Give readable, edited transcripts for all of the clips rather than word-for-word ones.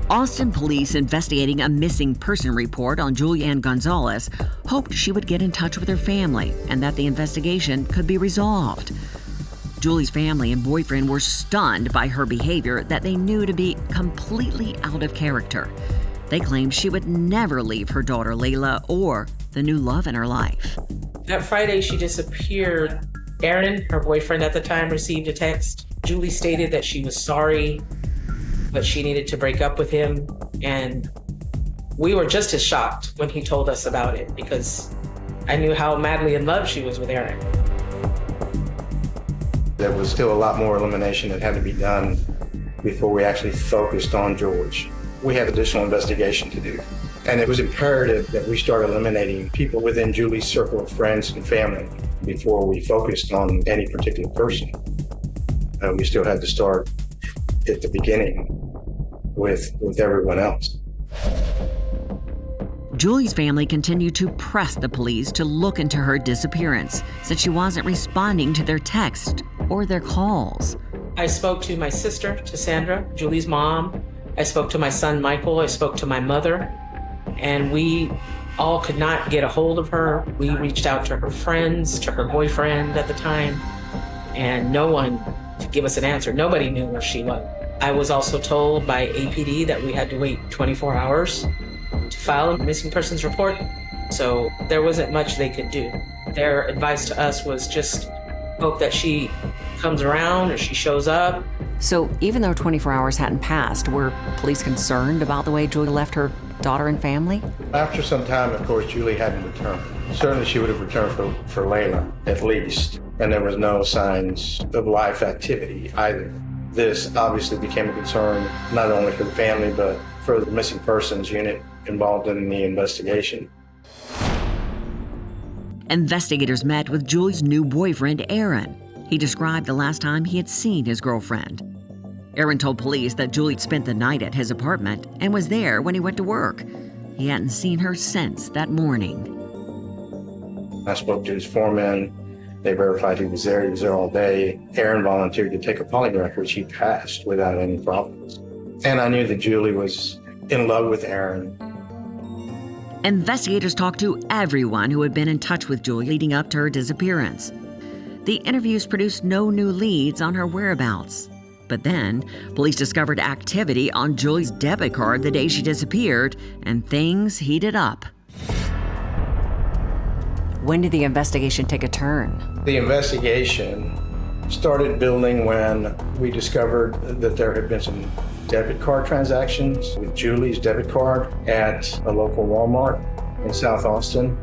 Austin police investigating a missing person report on Ann Gonzalez hoped she would get in touch with her family and that the investigation could be resolved. Julie's family and boyfriend were stunned by her behavior that they knew to be completely out of character. They claimed she would never leave her daughter Layla or the new love in her life. That Friday, she disappeared. Aaron, her boyfriend at the time, received a text. Julie stated that she was sorry, but she needed to break up with him. And we were just as shocked when he told us about it because I knew how madly in love she was with Aaron. There was still a lot more elimination that had to be done before we actually focused on George. We had additional investigation to do. And it was imperative that we start eliminating people within Julie's circle of friends and family before we focused on any particular person. We still had to start at the beginning with everyone else. Julie's family continued to press the police to look into her disappearance since she wasn't responding to their texts or their calls. I spoke to my sister, to Sandra, Julie's mom. I spoke to my son, Michael. I spoke to my mother. And we all could not get a hold of her. We reached out to her friends, to her boyfriend at the time, and no one could give us an answer. Nobody knew where she was. I was also told by APD that we had to wait 24 hours to file a missing persons report. So there wasn't much they could do. Their advice to us was just hope that she comes around or she shows up. So even though 24 hours hadn't passed, were police concerned about the way Julie left her daughter and family? After some time, of course, Julie hadn't returned. Certainly she would have returned for Layla, at least. And there was no signs of life activity either. This obviously became a concern, not only for the family, but for the missing persons unit involved in the investigation. Investigators met with Julie's new boyfriend, Aaron. He described the last time he had seen his girlfriend. Aaron told police that Julie had spent the night at his apartment and was there when he went to work. He hadn't seen her since that morning. I spoke to his foreman. They verified he was there. He was there all day. Aaron volunteered to take a polygraph, which he passed without any problems. And I knew that Julie was in love with Aaron. Investigators talked to everyone who had been in touch with Julie leading up to her disappearance. The interviews produced no new leads on her whereabouts. But then, police discovered activity on Julie's debit card the day she disappeared, and things heated up. When did the investigation take a turn? The investigation started building when we discovered that there had been some debit card transactions with Julie's debit card at a local Walmart in South Austin,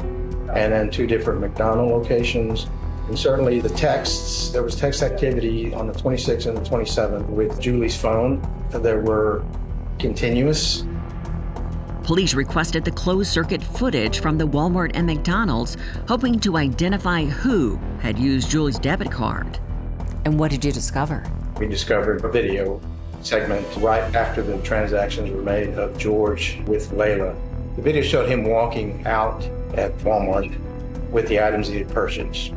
and then 2 different McDonald's locations. And certainly the texts, there was text activity on the 26th and the 27th with Julie's phone. There were continuous. Police requested the closed-circuit footage from the Walmart and McDonald's, hoping to identify who had used Julie's debit card. And what did you discover? We discovered a video segment right after the transactions were made of George with Layla. The video showed him walking out at Walmart with the items he had purchased.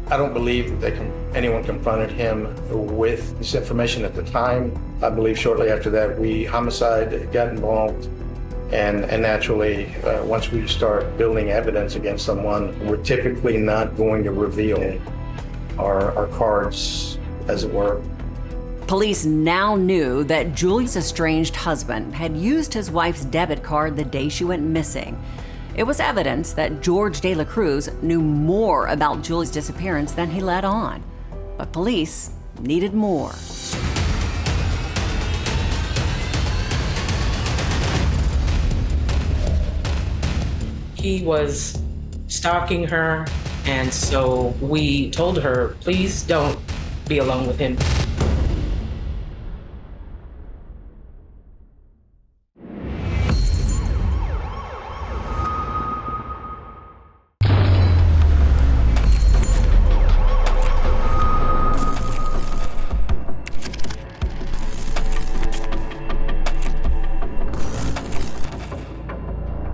I don't believe that anyone confronted him with this information at the time. I believe shortly after that, homicide got involved. And naturally, once we start building evidence against someone, we're typically not going to reveal our cards, as it were. Police now knew that Julie's estranged husband had used his wife's debit card the day she went missing. It was evidence that George De La Cruz knew more about Julie's disappearance than he let on. But police needed more. He was stalking her, and so we told her, please don't be alone with him.